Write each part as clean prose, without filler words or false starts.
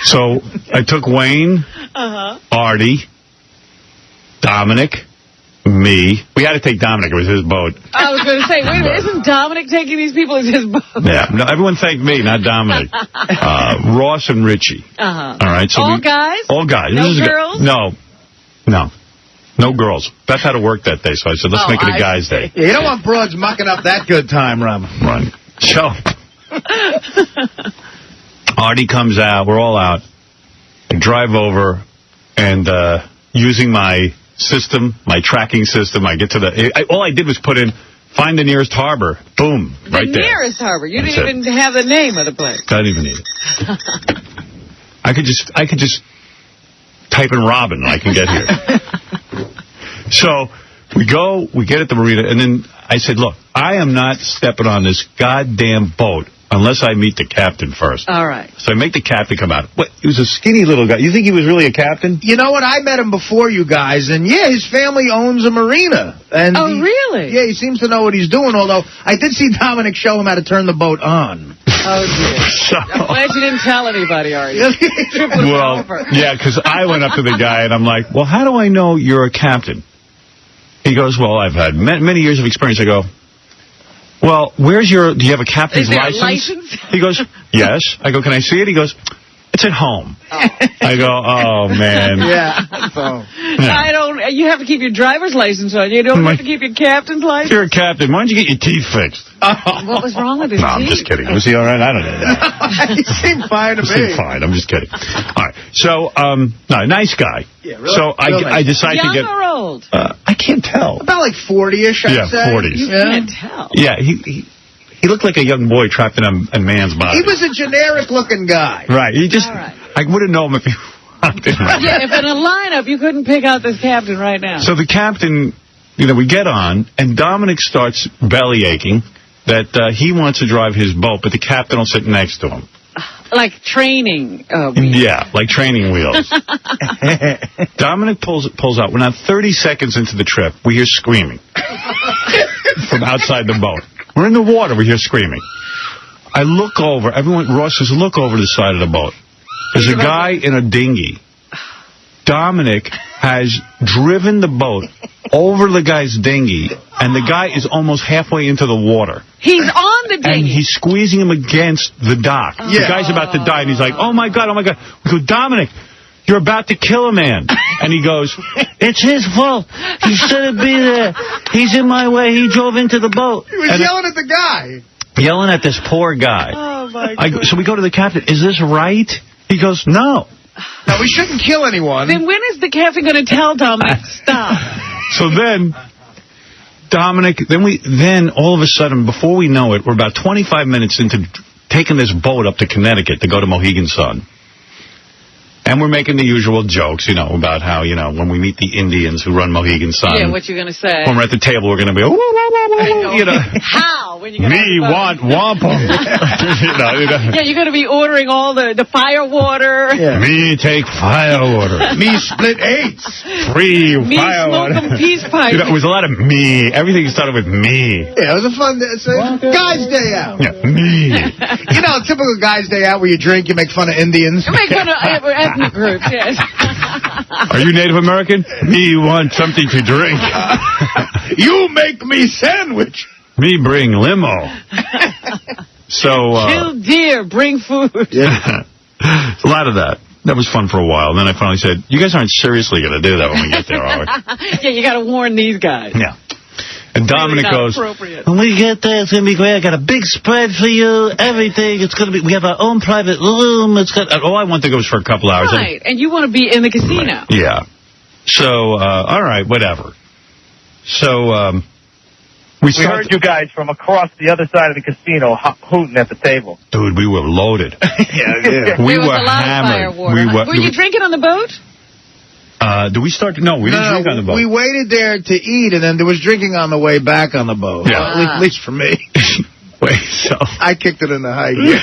So I took Wayne, Artie, Dominic, me. We had to take Dominic. It was his boat. I was going to say, wait a minute, isn't Dominic taking these people as his boat? Yeah, no, everyone thanked me, not Dominic. Ross and Richie. All right. So all guys? All guys. No girls? No girls. Beth had to work that day, so I said, let's make it a guy's day. Yeah, you don't want broads mucking up that good time, Rob. Right. So, Artie comes out. We're all out. I drive over, and using my system, my tracking system, I get to all I did was put in, find the nearest harbor. Boom. Right there. The nearest harbor. You didn't even have the name of the place. I didn't even need it. I could just type in Robin and I can get here. So we get at the marina, and then I said, look, I am not stepping on this goddamn boat unless I meet the captain first. All right. So I make the captain come out. What? He was a skinny little guy. You think he was really a captain? You know what? I met him before you guys, and yeah, his family owns a marina. And really? Yeah, he seems to know what he's doing, although I did see Dominic show him how to turn the boat on. Oh, dear. I'm glad you didn't tell anybody, Artie. Well, yeah, because I went up to the guy, and I'm like, well, how do I know you're a captain? He goes, well, I've had many years of experience. I go, well, do you have a captain's license? He goes, yes. I go, can I see it? He goes, it's at home. I go, oh, man. Yeah. You have to keep your driver's license on. You don't have to keep your captain's license? You're a captain. Why don't you get your teeth fixed? What was wrong with his teeth? I'm just kidding. Was he all right? I don't know. He seemed fine to me. He seemed fine. I'm just kidding. All right. So, nice guy. Yeah, really? So I decided to get... Young or old? I can't tell. About like 40-ish, I'd say. 40s. You can't tell. Yeah, he looked like a young boy trapped in a man's body. He was a generic-looking guy. Right. I wouldn't know him if he walked in right Yeah, if in a lineup, you couldn't pick out this captain right now. So the captain, we get on, and Dominic starts belly aching that he wants to drive his boat, but the captain will sit next to him. Like training wheels. Yeah, like training wheels. Dominic pulls out. We're now 30 seconds into the trip. We hear screaming from outside the boat. We're in the water. We hear screaming. I look over. Ross says, look over the side of the boat. There's a guy in a dinghy. Dominic has driven the boat over the guy's dinghy, and the guy is almost halfway into the water. He's on the dinghy. And he's squeezing him against the dock. Oh. The guy's about to die, and he's like, oh, my God, oh, my God. We go, Dominic, you're about to kill a man. And he goes, it's his fault. He shouldn't be there. He's in my way. He drove into the boat. He was yelling at the guy. Yelling at this poor guy. Oh, my God. So we go to the captain. Is this right? He goes, no. No, we shouldn't kill anyone. Then when is the captain going to tell Dominic, stop? So then, Dominic, then all of a sudden, before we know it, we're about 25 minutes into taking this boat up to Connecticut to go to Mohegan Sun. And we're making the usual jokes, about how, when we meet the Indians who run Mohegan Sun. Yeah, what you're going to say. When we're at the table, we're going to be, How? When you me want wampum. Yeah, you're going to be ordering all the fire water. Yeah. Me take fire water. Me split eggs. Free me fire water. Me smoke peace pipe. It was a lot of me. Everything started with me. Yeah, it was a fun day. Guy's day out. Yeah, me. A typical guy's day out where you drink, you make fun of Indians. You make fun of ethnic groups, yes. Are you Native American? Me want something to drink. You make me sandwich. Me bring limo. So, kill deer, bring food. Yeah. A lot of that. That was fun for a while. And then I finally said, you guys aren't seriously going to do that when we get there, are we? Yeah, you got to warn these guys. Yeah. And Dominic goes, when we get there, it's going to be great. I got a big spread for you, everything. It's going to be, we have our own private room. All I want to go is for a couple hours. Right, and you want to be in the casino. Right. Yeah. So, all right, whatever. So, we heard you guys from across the other side of the casino hooting at the table. Dude, we were loaded. Yeah. We were hammered. Were you drinking on the boat? Do we start? No, we didn't drink on the boat. We waited there to eat, and then there was drinking on the way back on the boat. Yeah. At least for me. Wait, so I kicked it in the high gear.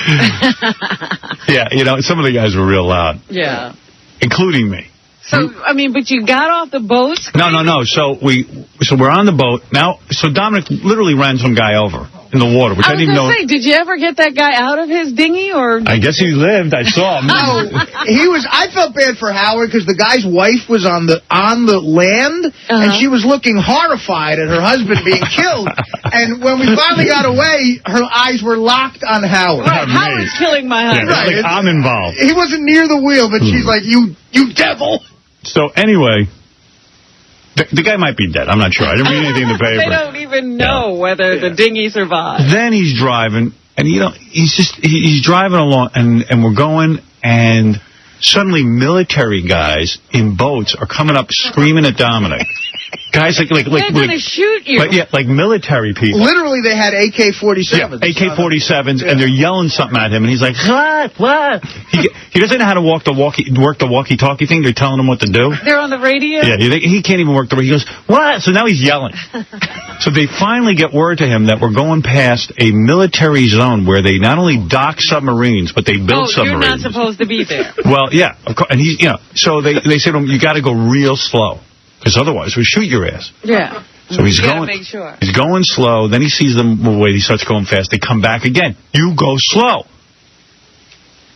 Yeah, some of the guys were real loud. Yeah. Including me. So, but you got off the boat? No. So we're on the boat now. So Dominic literally ran some guy over. in the water, which I didn't even know. Did you ever get that guy out of his dinghy, or? I guess he lived. I saw him. No, I felt bad for Howard because the guy's wife was on the land, and she was looking horrified at her husband being killed. And when we finally got away, her eyes were locked on Howard. Right, Howard's killing my husband. Yeah, right, like I'm involved. He wasn't near the wheel, but she's like, you devil. So anyway, the guy might be dead. I'm not sure. I didn't read anything in the paper. They don't even know whether the dinghy survived. Then he's driving, and he's driving along, and we're going, and suddenly military guys in boats are coming up screaming at Dominic. Guys like they're going to shoot you. Like military people. Literally, they had AK-47s. Yeah, AK-47s, and they're yelling something at him, and he's like, what? He doesn't know how to work the walkie-talkie thing. They're telling him what to do. They're on the radio? Yeah, he can't even work the radio. He goes, what? So now he's yelling. So they finally get word to him that we're going past a military zone where they not only dock submarines, but they build submarines. You're not supposed to be there. Well, yeah, of course, and so they said to him, you got to go real slow, because otherwise we'll shoot your ass. Yeah. So he's going. Make sure. He's going slow. Then he sees them move away. He starts going fast. They come back again. You go slow.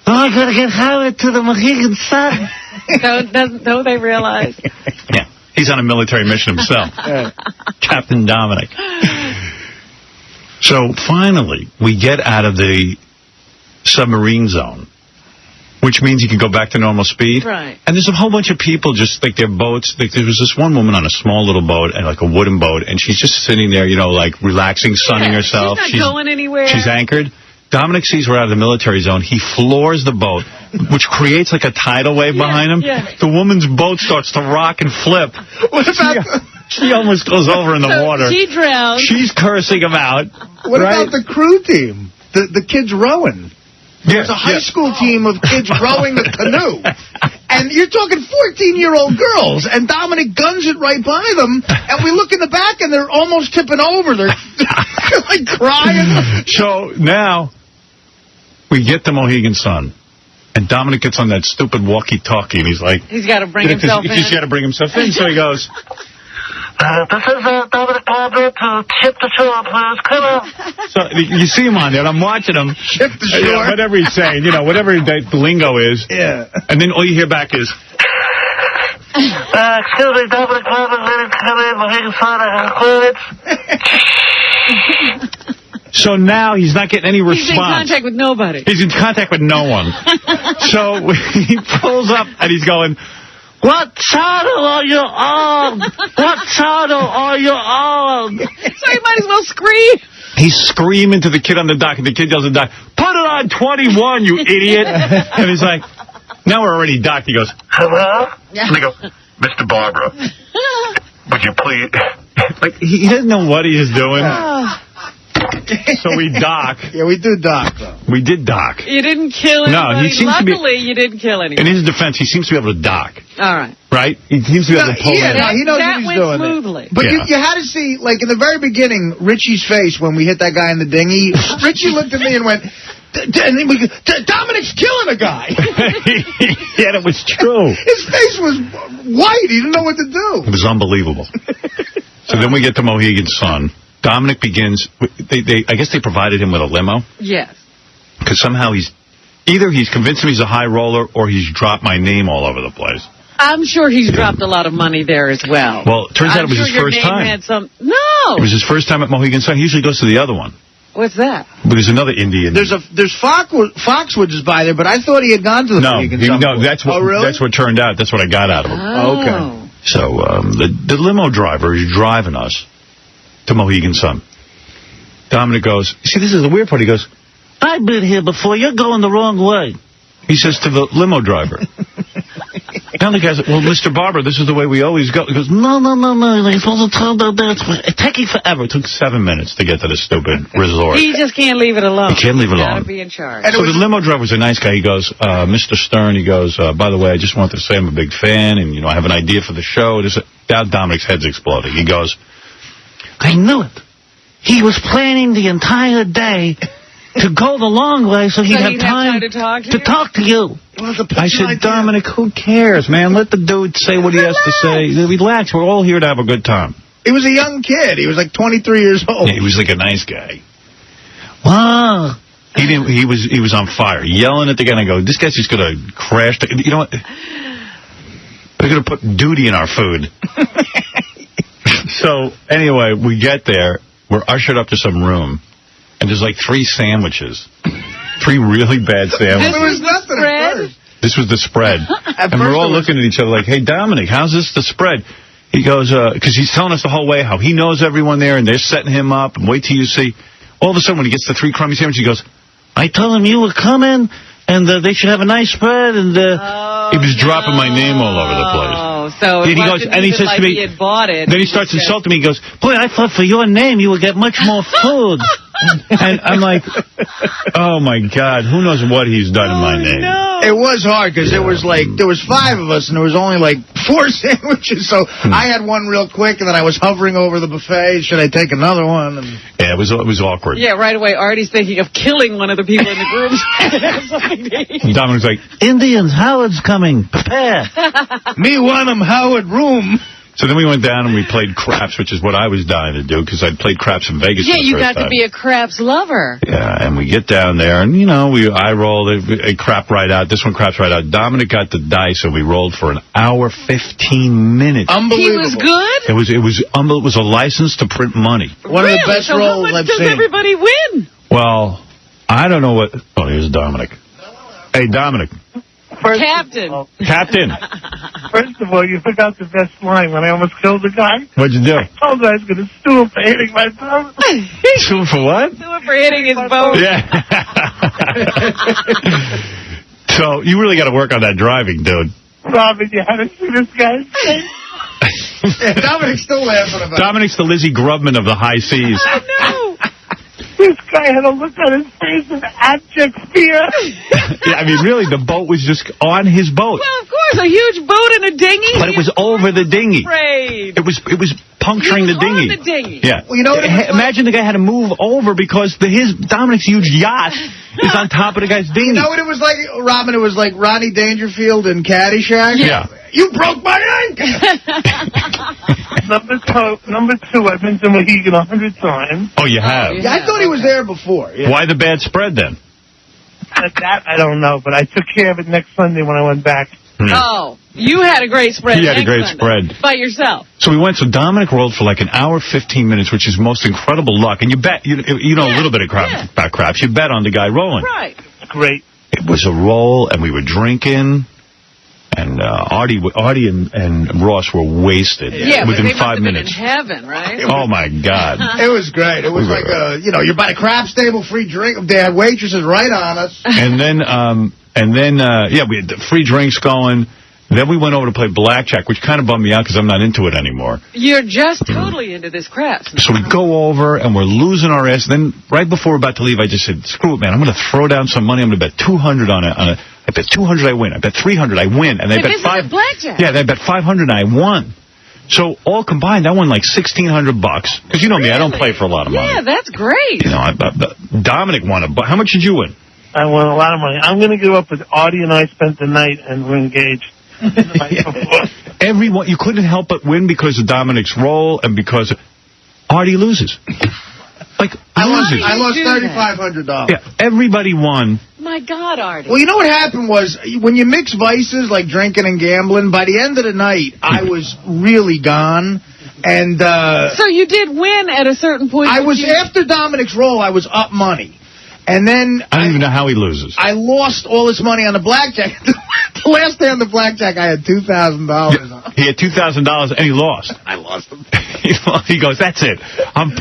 Oh, I gotta get Howard to the Mohegan Sun. Don't they realize? Yeah, he's on a military mission himself. Captain Dominic. So finally, we get out of the submarine zone, which means you can go back to normal speed. Right. And there's a whole bunch of people just, like, their boats. Like, there was this one woman on a small little boat, and like a wooden boat, and she's just sitting there, like relaxing, sunning herself. She's not going anywhere. She's anchored. Dominic sees we're out of the military zone. He floors the boat, which creates like a tidal wave behind him. Yeah. The woman's boat starts to rock and flip. She almost goes over in the water. She drowns. She's cursing him out. What about the crew team? The kids rowing. There's a high school team of kids rowing the canoe. And you're talking 14-year-old girls, and Dominic guns it right by them, and we look in the back, and they're almost tipping over. They're like crying. So now we get to Mohegan Sun, and Dominic gets on that stupid walkie-talkie, and he's like... He's got to bring himself in. He's got to bring himself in, so he goes... This is Dominic Palmer to Chip the Shore, please. Come on. So you see him on there, and I'm watching him. Chip the Shore. Whatever he's saying, whatever the lingo is. Yeah. And then all you hear back is... Excuse me, Dominic Palmer, ready to come in, Mohegan Sun. So now he's not getting any response. He's in contact with nobody. He's in contact with no one. So he pulls up, and he's going... What channel are you on? What channel are you on? So he might as well scream. He's screaming to the kid on the dock, and the kid yells at the dock, put it on 21, you idiot. And he's like, now we're already docked. He goes, hello? And they go, Mr. Barbara, would you please... Like, he doesn't know what he is doing. So we dock. Yeah, we do dock, though. We did dock. You didn't kill anybody. No, he seems Luckily, you didn't kill anybody. In his defense, he seems to be able to dock. All right. Right? He seems to be able to pull in. He knows that what he's doing. Smoothly. But you had to see, like, in the very beginning, Richie's face when we hit that guy in the dinghy. Richie looked at me and went... And then Dominic's killing a guy. Yeah, it was true. His face was white. He didn't know what to do. It was unbelievable. So then we get to Mohegan Sun. Dominic begins... I guess they provided him with a limo. Yes. Because somehow he's convinced him he's a high roller, or he's dropped my name all over the place. I'm sure he's dropped a lot of money there as well. Well, it turns out it was his first time. No! It was his first time at Mohegan Sun. He usually goes to the other one. What's that? But there's another Indian. There's Foxwoods is by there, but I thought he had gone to the Mohegan Sun. No, that's what. Really? That's what turned out. That's what I got out of him. Oh. Okay. So the limo driver is driving us to Mohegan Sun. Dominic goes, see, this is the weird part. He goes, I've been here before. You're going the wrong way. He says to the limo driver. Now the guy said, well, Mr. Barber, this is the way we always go. He goes, no. You're supposed to tell them that. It's taking forever. It took 7 minutes to get to this stupid resort. He just can't leave it alone. He can't leave it alone. He's got to be in charge. So the limo driver's a nice guy. He goes, Mr. Stern, he goes, by the way, I just wanted to say I'm a big fan, and, I have an idea for the show. Now Dominic's head's exploding. He goes, I knew it. He was planning the entire day to go the long way so he'd have time to talk to you. Well, I said, Dominic, who cares, man? Let the dude say what he has to say. Relax. We're all here to have a good time. He was a young kid. He was like 23 years old. Yeah, he was like a nice guy. Wow. He was on fire, yelling at the guy. And I go, this guy's just gonna crash. You know what? They're gonna put duty in our food. So anyway, we get there. We're ushered up to some room, and there's like 3 sandwiches, 3 really bad sandwiches. There was nothing at first. This was the spread, and we're all looking at each other like, "Hey, Dominic, how's this the spread?" He goes, because he's telling us the whole way how he knows everyone there, and they're setting him up. And wait till you see. All of a sudden, when he gets the 3 crummy sandwiches, he goes, "I told him you were coming, and they should have a nice spread." And he was dropping my name all over the place. Oh, so he goes, and he says to me, he had bought it. Then he starts insulting me. He goes, "Boy, I thought for your name you would get much more food." And I'm like, oh my God, who knows what he's done in my name? No. It was hard because there was 5 of us and there was only like 4 sandwiches. So I had one real quick and then I was hovering over the buffet. Should I take another one? And yeah, it was awkward. Yeah, right away Artie's thinking of killing one of the people in the group. Dominic's like, "Indians, Howard's coming. Prepare." Me want 'em Howard room. So then we went down and we played craps, which is what I was dying to do because I'd played craps in Vegas. Yeah, for the you first got to be a craps lover. Yeah, and we get down there and, I rolled a crap right out. This one craps right out. Dominic got the dice and we rolled for an hour, 15 minutes. Unbelievable. He was good? It was a license to print money. One of the best so rolls how much I've does seen. everybody win? Well, I don't know what... Oh, here's Dominic. Hey, Dominic. Captain. Captain. First of all, you forgot the best line when I almost killed the guy. What'd you do? I told him I was going to sue him for hitting my boat. Sue him for what? Sue him for hitting his boat. Yeah. So, you really got to work on that driving, dude. Robin, you had to see this guy's face. Yeah, Dominic's still laughing about it. Dominic's the Lizzie Grubman of the high seas. I know. This guy had a look on his face of abject fear. Yeah, I mean, really, the boat was just on his boat. Well, of course, a huge boat and a dinghy. But it was over the dinghy. Afraid. It was puncturing the dinghy. On the dinghy. Yeah. Well, you know what it was Imagine the guy had to move over because Dominic's huge yacht is on top of the guy's dinghy. You know what it was like, Robin? It was like Rodney Dangerfield in Caddyshack. Yeah. You broke my ankle. Number two, I've been to Mohegan 100 times. Oh, you have? Yeah, I thought he was there before. Yeah. Why the bad spread then? That I don't know, but I took care of it next Sunday when I went back. Oh, you had a great spread. He had a great Sunday. spread. By yourself. So we went, so Dominic rolled for like an hour, 15 minutes, which is most incredible luck. And you bet, you know a little bit about craps. You bet on the guy rolling. Right. Great. It was a roll, and we were drinking. And Artie and Ross were wasted within but they 5 minutes. Been in heaven, right? Oh my God! It was great. It was like you're by the craps table, free drink. They had waitresses right on us. And then we had the free drinks going. Then we went over to play blackjack, which kind of bummed me out because I'm not into it anymore. You're just totally into this craps. So we go over and we're losing our ass. Then right before we're about to leave, I just said, "Screw it, man! I'm going to throw down some money. I'm going to bet 200 on it. I bet 200 I win. I bet 300 I win." And they bet blackjack. Yeah, they bet 500 and I won. So all combined, I won like $1,600 because you know me, I don't play for a lot of money. Yeah, that's great. You know, Dominic won how much did you win? I won a lot of money. I'm going to give up with Artie and I spent the night and we're engaged. Everyone, you couldn't help but win because of Dominic's role and because Artie loses. Like, I lost $3,500. Yeah, everybody won. My God, Artie. Well, you know what happened was, when you mix vices like drinking and gambling, by the end of the night, I was really gone. And so you did win at a certain point. After Dominic's roll, I was up money. And then I don't even know how he loses. I lost all this money on the blackjack. The last day on the blackjack, I had $2,000. He had $2,000 and he lost. I lost them. He goes, "That's it. I'm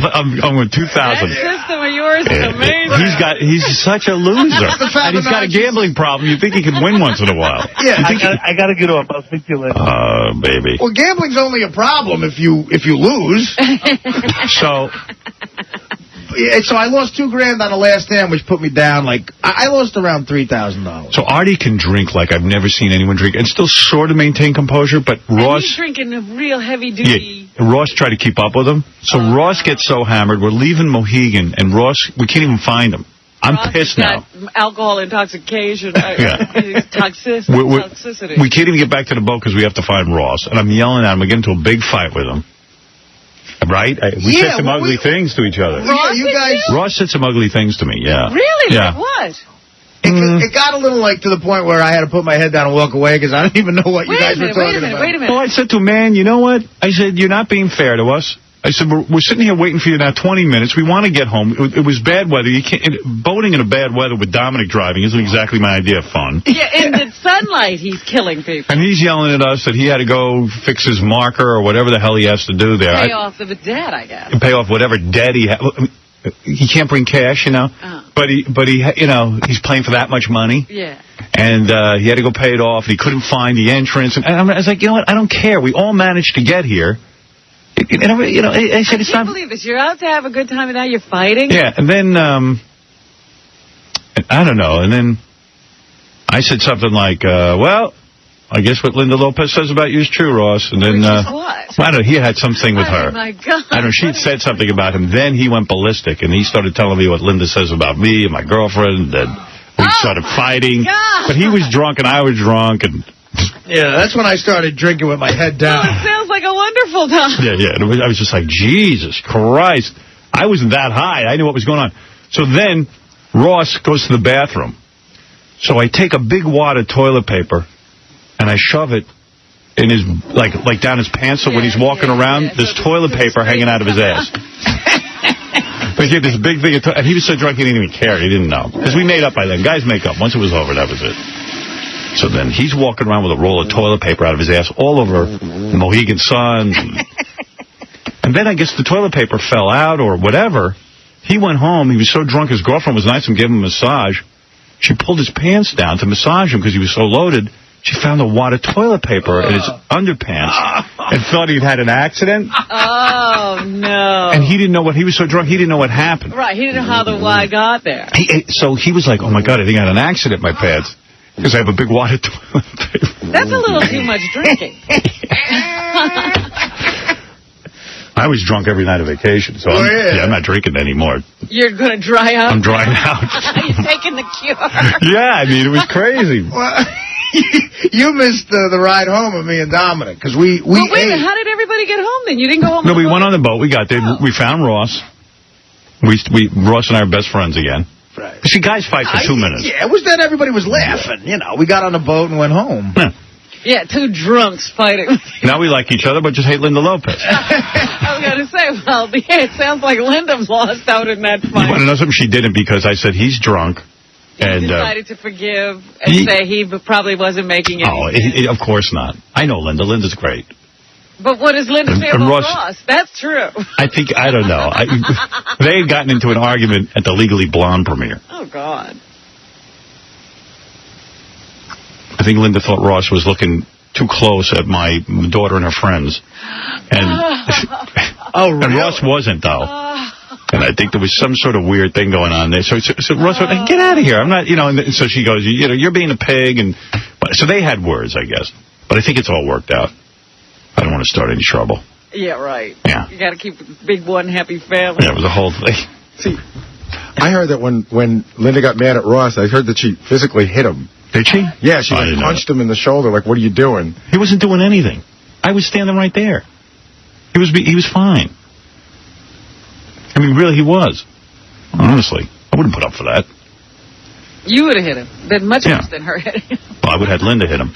with 2,000." That system of yours is amazing. He's such a loser, and he's got a gambling problem. You think he could win once in a while? Yeah, I got to get off. I'll speak to you later. Oh, baby. Well, gambling's only a problem if you lose. So I lost $2,000 on the last hand, which put me down. Like I lost around $3,000. So Artie can drink like I've never seen anyone drink, and still sort of maintain composure. But Ross, he's drinking a real heavy duty. Yeah, Ross tried to keep up with him. So Ross gets so hammered. We're leaving Mohegan, and Ross, we can't even find him. I'm pissed now. Alcohol intoxication, toxicity. We can't even get back to the boat because we have to find Ross. And I'm yelling at him. We get into a big fight with him. Right? We said some ugly things to each other. Ross said some ugly things to me, yeah. Really? Yeah. Like what? It got a little, like, to the point where I had to put my head down and walk away because I don't even know what you guys were talking about. Wait a minute. Well, I said to him, man, you know what? I said, you're not being fair to us. I said, we're sitting here waiting for you now 20 minutes. We want to get home. It was bad weather. You can't boating in a bad weather with Dominic driving isn't exactly my idea of fun. Yeah, in the sunlight, he's killing people. And he's yelling at us that he had to go fix his marker or whatever the hell he has to do there. Pay off the debt, I guess. Pay off whatever debt he has. He can't bring cash, you know. But he, you know, he's playing for that much money. Yeah. And he had to go pay it off. And he couldn't find the entrance. And I was like, you know what? I don't care. We all managed to get here. You know, I said, I can't believe this. You're out to have a good time, and now you're fighting? Yeah, and then, I don't know, and then I said something like, well, I guess what Linda Lopez says about you is true, Ross. And then, what? I don't know, he had something with her. Oh, my God. I don't know, she'd said something about him. Then he went ballistic, and he started telling me what Linda says about me and my girlfriend, and we started fighting. God. But he was drunk, and I was drunk, and... Yeah, that's when I started drinking with my head down. Oh, it sounds like a wonderful time. Yeah. And I was just like, Jesus Christ. I wasn't that high. I knew what was going on. So then Ross goes to the bathroom. So I take a big wad of toilet paper and I shove it in his, like down his pants. So when he's walking around, there's toilet paper hanging out of his ass. But he had this big thing, and he was so drunk he didn't even care. He didn't know. Because we made up by then. Guys make up. Once it was over, that was it. So then he's walking around with a roll of toilet paper out of his ass all over Mohegan Sun. And then I guess the toilet paper fell out or whatever. He went home. He was so drunk. His girlfriend was nice and gave him a massage. She pulled his pants down to massage him because he was so loaded. She found a wad of toilet paper in his underpants and thought he'd had an accident. Oh, no. And he didn't know what, he was so drunk, he didn't know what happened. Right, he didn't know how the wad got there. So he was like, oh, my God, I think I had an accident in my pants. Because I have a big wad of toilet paper. That's a little too much drinking. I was drunk every night of vacation, so I'm not drinking anymore. You're going to dry out? I'm drying out. You're taking the cure. Yeah, I mean, it was crazy. Well, you missed the ride home with me and Dominic, because we wait a minute, how did everybody get home then? You didn't go home? No, we went on the boat. We got there. Oh. We found Ross. Ross and I are best friends again. Right. See, guys fight for 2 minutes. Yeah, it was that everybody was laughing. You know, we got on the boat and went home. Yeah, two drunks fighting. Now we like each other, but just hate Linda Lopez. I was going to say, well, yeah, it sounds like Linda lost out in that fight. You want to know something? She didn't, because I said he's drunk. He decided to forgive and say he probably wasn't making it. Oh, of course not. I know Linda. Linda's great. But what does Linda say about Ross? That's true. I don't know. They had gotten into an argument at the Legally Blonde premiere. Oh, God. I think Linda thought Ross was looking too close at my daughter and her friends. And, really? And Ross wasn't, though. And I think there was some sort of weird thing going on there. So Ross went, get out of here. I'm not, and so she goes, you're being a pig. And so they had words, I guess. But I think it's all worked out. I don't want to start any trouble. Yeah, right. Yeah. You got to keep a big one happy family. Yeah, it was a whole thing. See, I heard that when Linda got mad at Ross, I heard that she physically hit him. Did she? Yeah, she punched him in the shoulder, like, what are you doing? He wasn't doing anything. I was standing right there. He was fine. I mean, really, he was. Honestly. I wouldn't put up for that. You would have hit him. Been much worse than her hitting him. Well, I would have had Linda hit him.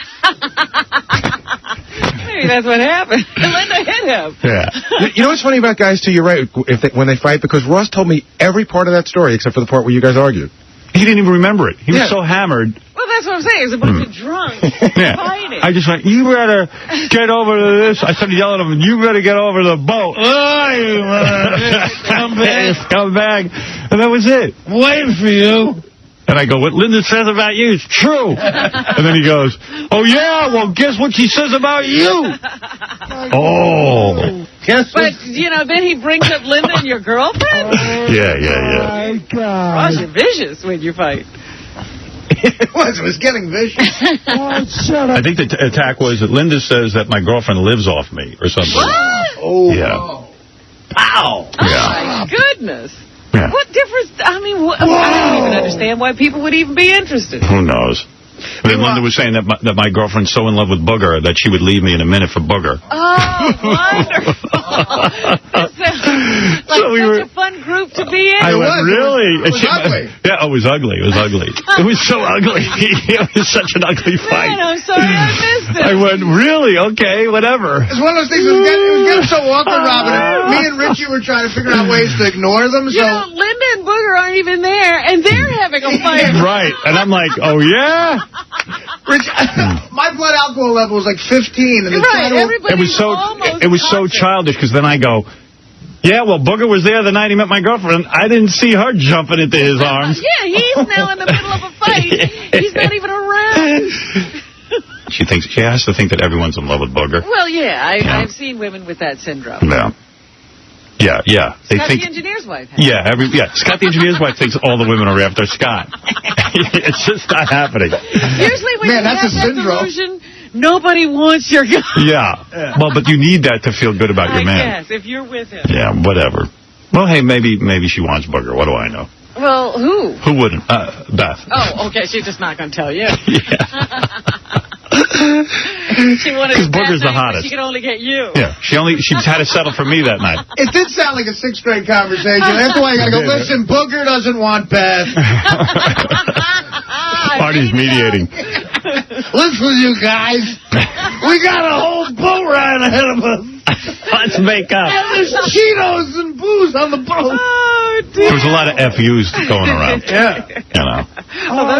Maybe that's what happened. Linda hit him. Yeah. You know what's funny about guys, too? You're right, when they fight, because Ross told me every part of that story except for the part where you guys argued. He didn't even remember it. He was so hammered. Well, that's what I'm saying. It was a bunch of drunks fighting. I just went, you better get over to this. I started yelling at him, you better get over to the boat. Come back. Come back. And that was it. Waiting for you. And I go, what Linda says about you is true. And then he goes, oh, yeah, well, guess what she says about you? Oh. But, then he brings up Linda and your girlfriend? Yeah. Oh, my God. Ross, you're vicious when you fight. It was getting vicious. Shut up. I think the attack was that Linda says that my girlfriend lives off me or something. What? Oh. Yeah. Wow. Oh, my goodness. Yeah. What difference? I mean, I don't even understand why people would even be interested. Who knows? Then Linda was saying that my girlfriend's so in love with Booger that she would leave me in a minute for Booger. Oh, wonderful. Such a fun group to be in. I went, really? It was ugly. Yeah, it was ugly. It was ugly. It was so ugly. It was such an ugly fight. Man, I'm sorry I missed it. I went, really? Okay, whatever. It's one of those things, it was getting so awkward, Robin. Me and Richie were trying to figure out ways to ignore them. So. You know, Linda and Booger aren't even there, and they're having a fight. Right. And I'm like, oh, yeah? Rich, my blood alcohol level was like 15. And Right, it was so childish, because then I go, yeah, well, Booger was there the night he met my girlfriend. I didn't see her jumping into his arms. Yeah, he's now in the middle of a fight. He's not even around. She has to think that everyone's in love with Booger. Well, yeah, I've seen women with that syndrome. Yeah. They Scott think, the engineer's wife has. Scott the engineer's wife thinks all the women are after Scott. It's just not happening. Usually when you have that delusion, nobody wants your guy. Yeah. Well, but you need that to feel good about your man. Yes, if you're with him. Yeah, whatever. Well, hey, maybe she wants Booger. What do I know? Well, who? Who wouldn't? Beth. Oh, okay. She's just not going to tell you. Yeah. She wanted Booger's the hottest. She could only get you. Yeah. She had to settle for me that night. It did sound like a 6th grade conversation. That's why I got to go, listen, Booger doesn't want Beth. Artie's mediating. Listen, you guys. We got a whole boat ride ahead of us. Let's make up. And there's Cheetos and booze on the boat. Oh, dear. There was a lot of FUs going around. Yeah. You know.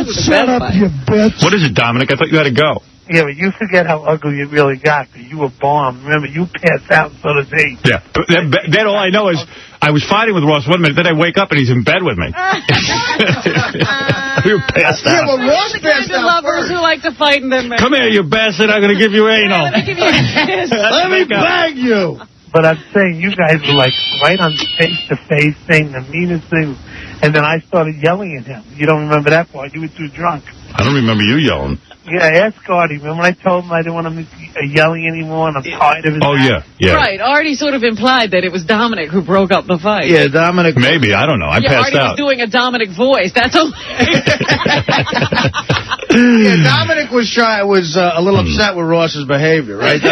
Shut up, you bitch. What is it, Dominic? I thought you had to go. Yeah, but you forget how ugly it really got. You were bombed. Remember, you passed out and so did he. Yeah. Then all I know is I was fighting with Ross 1 minute, then I wake up and he's in bed with me. We were passed out. Yeah, well, Ross passed The out lovers who like to fight and then make Come here, you bastard. I'm going to give you anal. Let me give you a kiss. Let me bag you. But I'm saying you guys were like right on face-to-face saying the meanest things. And then I started yelling at him. You don't remember that part. You were too drunk. I don't remember you yelling. Yeah, ask Artie. Remember when I told him I didn't want him yelling anymore and I'm tired of it? Oh, yeah. Right. Artie sort of implied that it was Dominic who broke up the fight. Yeah, Dominic. Maybe. I don't know. I passed Artie out. was doing a Dominic voice. That's all. Yeah, Dominic was a little upset with Ross's behavior, right?